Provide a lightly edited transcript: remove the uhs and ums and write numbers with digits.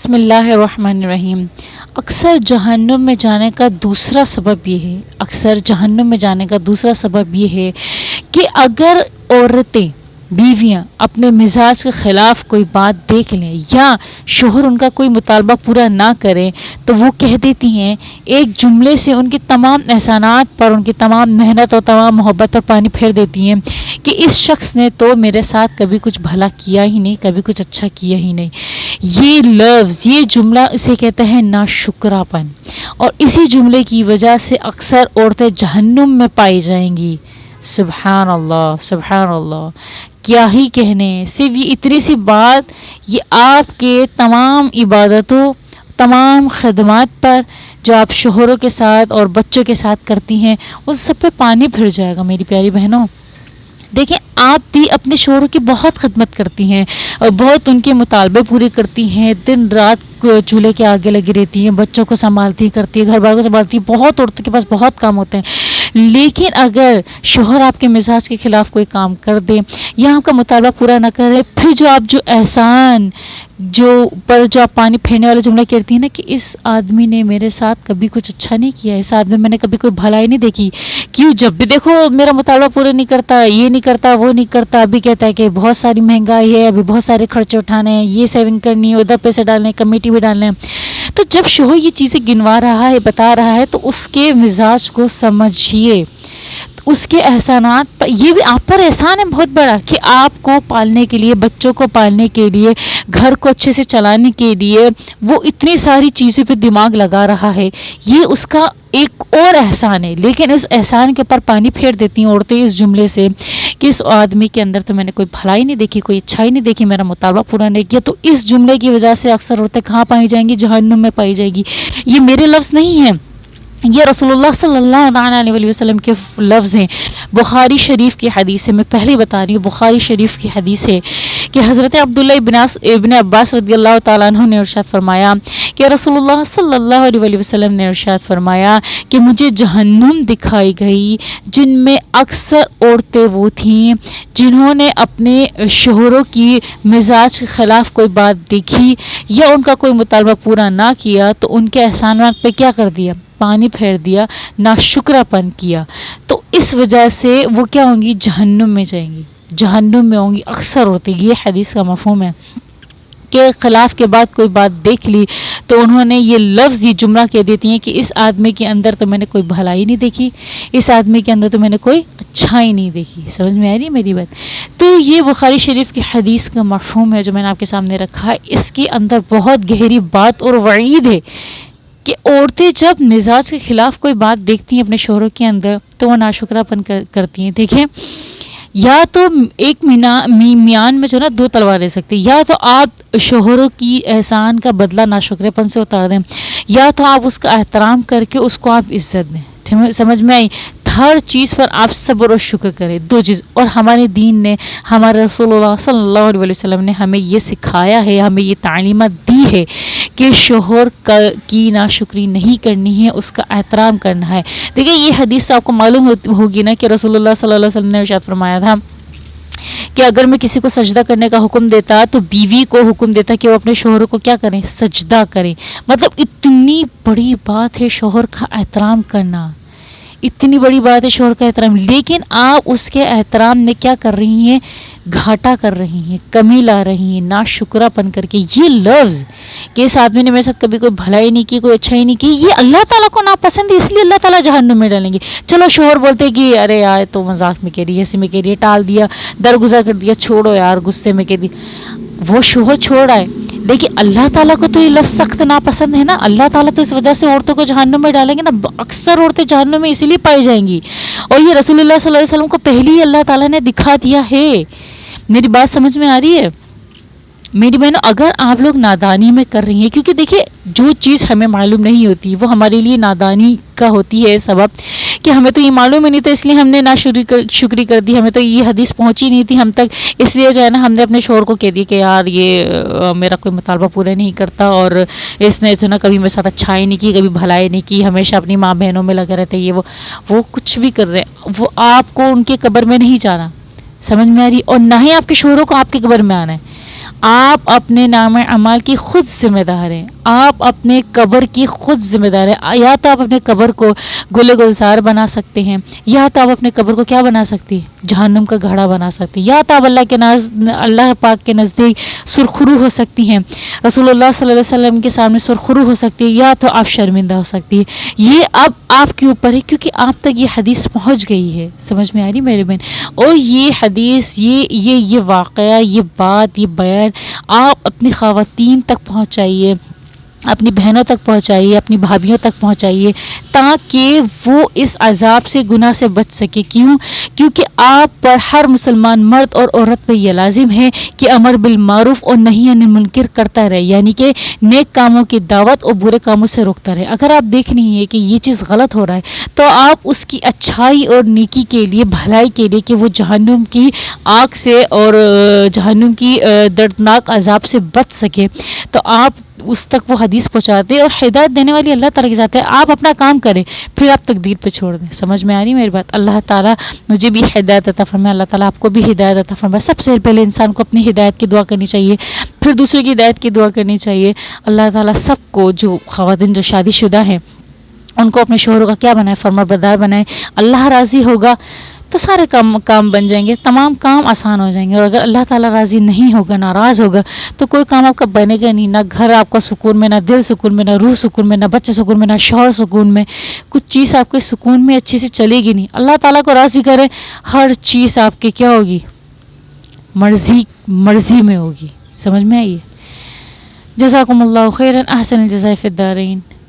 بسم اللہ الرحمن الرحیم۔ اکثر جہنم میں جانے کا دوسرا سبب یہ ہے کہ اگر عورتیں بیویاں اپنے مزاج کے خلاف کوئی بات دیکھ لیں یا شوہر ان کا کوئی مطالبہ پورا نہ کرے تو وہ کہہ دیتی ہیں، ایک جملے سے ان کے تمام احسانات پر، ان کی تمام محنت اور تمام محبت پر پانی پھیر دیتی ہیں کہ اس شخص نے تو میرے ساتھ کبھی کچھ بھلا کیا ہی نہیں، کبھی کچھ اچھا کیا ہی نہیں۔ یہ لفظ، یہ جملہ اسے کہتے ہیں ناشکرا پن، اور اسی جملے کی وجہ سے اکثر عورتیں جہنم میں پائی جائیں گی۔ سبحان اللہ، سبحان اللہ، کیا ہی کہنے۔ صرف یہ اتنی سی بات، یہ آپ کے تمام عبادتوں، تمام خدمات پر جو آپ شوہروں کے ساتھ اور بچوں کے ساتھ کرتی ہیں، اس سب پہ پانی پھر جائے گا میری پیاری بہنوں۔ دیکھیں، آپ بھی اپنے شوہروں کی بہت خدمت کرتی ہیں اور بہت ان کے مطالبے پورے کرتی ہیں، دن رات چولہے کے آگے لگی رہتی ہیں، بچوں کو سنبھالتی کرتی ہیں، گھر بار کو سنبھالتی ہیں، بہت عورتوں کے پاس بہت کام ہوتے ہیں۔ لیکن اگر شوہر آپ کے مزاج کے خلاف کوئی کام کر دے یا آپ کا مطالبہ پورا نہ کرے، پھر جو آپ احسان جو آپ پانی پھیرنے والا جملہ کہتی ہیں نا کہ اس آدمی نے میرے ساتھ کبھی کچھ اچھا نہیں کیا، اس آدمی میں نے کبھی کوئی بھلائی نہیں دیکھی، کیوں جب بھی دیکھو میرا مطالبہ پورا نہیں کرتا، یہ نہیں کرتا، وہ نہیں کرتا، ابھی کہتا ہے کہ بہت ساری مہنگائی ہے، ابھی بہت سارے خرچے اٹھانے ہیں، یہ سیونگ کرنی ہے، ادھر پیسے ڈالنے ہیں، کمیٹی بھی ڈالنے ہیں۔ تو جب شوہر یہ چیزیں گنوا رہا ہے، بتا رہا ہے، تو اس کے مزاج کو سمجھیے، اس کے احسانات پر، یہ بھی آپ پر احسان ہے بہت بڑا کہ آپ کو پالنے کے لیے، بچوں کو پالنے کے لیے، گھر کو اچھے سے چلانے کے لیے وہ اتنی ساری چیزوں پہ دماغ لگا رہا ہے، یہ اس کا ایک اور احسان ہے۔ لیکن اس احسان کے اوپر پانی پھیر دیتی ہیں عورتیں اس جملے سے کہ اس آدمی کے اندر تو میں نے کوئی بھلائی نہیں دیکھی، کوئی اچھائی نہیں دیکھی، میرا مطالبہ پورا نہیں کیا۔ تو اس جملے کی وجہ سے اکثر عورتیں کہاں پائی جائیں گی؟ جہنم میں پائی جائے گی۔ یہ میرے لفظ نہیں ہیں، یہ رسول اللہ صلی اللہ علیہ وسلم کے لفظ ہیں۔ بخاری شریف کی حدیث ہے، میں پہلے بتا رہی ہوں، بخاری شریف کی حدیث ہے کہ حضرت عبداللہ ابن عباس رضی اللہ تعالیٰ عنہ نے ارشاد فرمایا کہ رسول اللہ صلی اللہ علیہ وسلم نے ارشاد فرمایا کہ مجھے جہنم دکھائی گئی جن میں اکثر عورتیں وہ تھیں جنہوں نے اپنے شوہروں کی مزاج کے خلاف کوئی بات دیکھی یا ان کا کوئی مطالبہ پورا نہ کیا تو ان کے احسانات پہ کیا کر دیا؟ پانی پھیر دیا، ناشکرا پن کیا۔ تو اس وجہ سے وہ کیا ہوں گی؟ جہنم میں جائیں گی، جہنم میں ہوں گی اکثر ہوتی۔ یہ حدیث کا مفہوم ہے کہ خلاف کے بعد کوئی بات دیکھ لی تو انہوں نے یہ لفظ، یہ جملہ کہہ دیتی ہیں کہ اس آدمی کے اندر تو میں نے کوئی بھلائی نہیں دیکھی، اس آدمی کے اندر تو میں نے کوئی اچھائی نہیں دیکھی۔ سمجھ میں آ رہی ہے میری بات؟ تو یہ بخاری شریف کی حدیث کا مفہوم ہے جو میں نے آپ کے سامنے رکھا ہے۔ اس کے اندر بہت گہری بات اور وعید ہے کہ عورتیں جب مزاج کے خلاف کوئی بات دیکھتی ہیں اپنے شوہروں کے اندر تو وہ ناشکرا پن کرتی ہیں۔ دیکھیں، یا تو ایک میان میں جو نا دو تلوار رہ سکتی، یا تو آپ شوہروں کی احسان کا بدلہ ناشکرے پن سے اتار دیں، یا تو آپ اس کا احترام کر کے اس کو آپ عزت دیں۔ سمجھ میں آئی؟ ہر چیز پر آپ صبر و شکر کریں، دو چیز۔ اور ہمارے دین نے، ہمارے رسول اللہ صلی اللہ علیہ وسلم نے ہمیں یہ سکھایا ہے، ہمیں یہ تعلیمات دی ہے کہ شوہر کی ناشکری نہیں کرنی ہے، اس کا احترام کرنا ہے۔ دیکھیں، یہ حدیث آپ کو معلوم ہوگی نا کہ رسول اللہ صلی اللہ علیہ وسلم نے ارشاد فرمایا تھا کہ اگر میں کسی کو سجدہ کرنے کا حکم دیتا تو بیوی کو حکم دیتا کہ وہ اپنے شوہر کو کیا کریں؟ سجدہ کریں۔ مطلب اتنی بڑی بات ہے شوہر کا احترام کرنا، اتنی بڑی بات ہے شوہر کا احترام، لیکن آپ اس کے احترام میں کیا کر رہی ہیں؟ گھاٹا کر رہی ہیں، کمی لا رہی ہیں، ناشکرا پن کر کے۔ یہ لفظ کہ اس آدمی نے میرے ساتھ کبھی کوئی بھلائی نہیں کی، کوئی اچھائی نہیں کی، یہ اللہ تعالیٰ کو ناپسند ہے، اس لیے اللہ تعالیٰ جہنم میں ڈالیں گے۔ چلو شوہر بولتے کہ ارے یار تو مذاق میں کہہ رہی ہے، ایسے میں کہہ رہی ہے، ٹال دیا، درگزر کر دیا، چھوڑو یار، غصے میں کہہ دی، وہ شوہر چھوڑ رہا ہے، لیکن اللہ تعالیٰ کو تو یہ لفظ سخت ناپسند ہے نا۔ اللہ تعالیٰ تو اس وجہ سے عورتوں کو جہنم میں ڈالیں گے نا۔ اکثر عورتیں جہنم میں اسی لیے پائی جائیں گی، اور یہ رسول اللہ صلی اللہ علیہ وسلم کو پہلے ہی اللہ تعالیٰ نے دکھا دیا ہے۔ میری بات سمجھ میں آ رہی ہے میری بہنوں؟ اگر آپ لوگ نادانی میں کر رہی ہیں، کیونکہ دیکھیں جو چیز ہمیں معلوم نہیں ہوتی وہ ہمارے لیے نادانی کا ہوتی ہے سبب، کہ ہمیں تو یہ معلوم ہی نہیں تھا اس لیے ہم نے ناشکری کر دی، ہمیں تو یہ حدیث پہنچی نہیں تھی ہم تک، اس لیے جو ہے نا ہم نے اپنے شوہر کو کہہ دیا کہ یار یہ میرا کوئی مطالبہ پورا نہیں کرتا، اور اس نے جو نا کبھی میرے ساتھ اچھائی نہیں کی، کبھی بھلائی نہیں کی، ہمیشہ اپنی ماں بہنوں میں لگے رہتے، یہ وہ کچھ بھی کر رہے ہیں، وہ آپ کو ان کے قبر میں نہیں جانا۔ سمجھ میں آ رہی؟ اور نہ ہی آپ کے شوہروں کو آپ کے قبر میں آنا ہے۔ آپ اپنے نام اعمال کی خود ذمہ دار ہیں، آپ اپنے قبر کی خود ذمہ دار ہیں۔ یا تو آپ اپنے قبر کو گل گلزار بنا سکتے ہیں، یا تو آپ اپنے قبر کو کیا بنا سکتے ہیں، جہنم کا گھڑا بنا سکتے ہیں، یا تو آپ اللہ پاک کے نزدیک سرخرو ہو سکتی ہیں، رسول اللہ صلی اللہ علیہ وسلم کے سامنے سرخرو ہو سکتی ہے، یا تو آپ شرمندہ ہو سکتی ہے۔ یہ اب آپ کے اوپر ہے، کیونکہ آپ تک یہ حدیث پہنچ گئی ہے۔ سمجھ میں آ رہی میری بہن؟ اور یہ حدیث، یہ واقعہ، یہ بات، یہ بیان آپ اپنی خواتین تک پہنچائیے، اپنی بہنوں تک پہنچائیے، اپنی بھابھیوں تک پہنچائیے، تاکہ وہ اس عذاب سے، گناہ سے بچ سکے۔ کیوں؟ کیونکہ آپ پر ہر مسلمان مرد اور عورت پہ یہ لازم ہے کہ امر بالمعروف اور نہی عن المنکر کرتا رہے، یعنی کہ نیک کاموں کی دعوت اور برے کاموں سے روکتا رہے۔ اگر آپ دیکھ رہی ہیں کہ یہ چیز غلط ہو رہا ہے تو آپ اس کی اچھائی اور نیکی کے لیے، بھلائی کے لیے، کہ وہ جہنم کی آگ سے اور جہنم کی دردناک عذاب سے بچ سکے، تو آپ اس تک وہ حدیث پہنچاتے ہیں۔ اور ہدایت دینے والی اللہ تعالیٰ کی ذات ہے، آپ اپنا کام کریں، پھر آپ تقدیر پہ چھوڑ دیں۔ سمجھ میں آ رہی میری بات؟ اللہ تعالیٰ مجھے بھی ہدایت عطا فرمائے، اللہ تعالیٰ آپ کو بھی ہدایت عطا فرمائے۔ سب سے پہلے انسان کو اپنی ہدایت کی دعا کرنی چاہیے، پھر دوسرے کی ہدایت کی دعا کرنی چاہیے۔ اللہ تعالیٰ سب کو، جو خواتین جو شادی شدہ ہیں، ان کو اپنے شوہروں کا کیا بنائے، فرمانبردار بنائے۔ اللہ راضی ہوگا تو سارے کام بن جائیں گے، تمام کام آسان ہو جائیں گے۔ اور اگر اللہ تعالیٰ راضی نہیں ہوگا، ناراض ہوگا، تو کوئی کام آپ کا بنے گا نہیں، نہ گھر آپ کا سکون میں، نہ دل سکون میں، نہ روح سکون میں، نہ بچے سکون میں، نہ شوہر سکون میں، کچھ چیز آپ کے سکون میں اچھے سے چلے گی نہیں۔ اللہ تعالیٰ کو راضی کرے، ہر چیز آپ کے کیا ہوگی، مرضی میں ہوگی۔ سمجھ میں آئیے؟ جزاکم اللہ خیرا، احسن الجزاء فی الدارین۔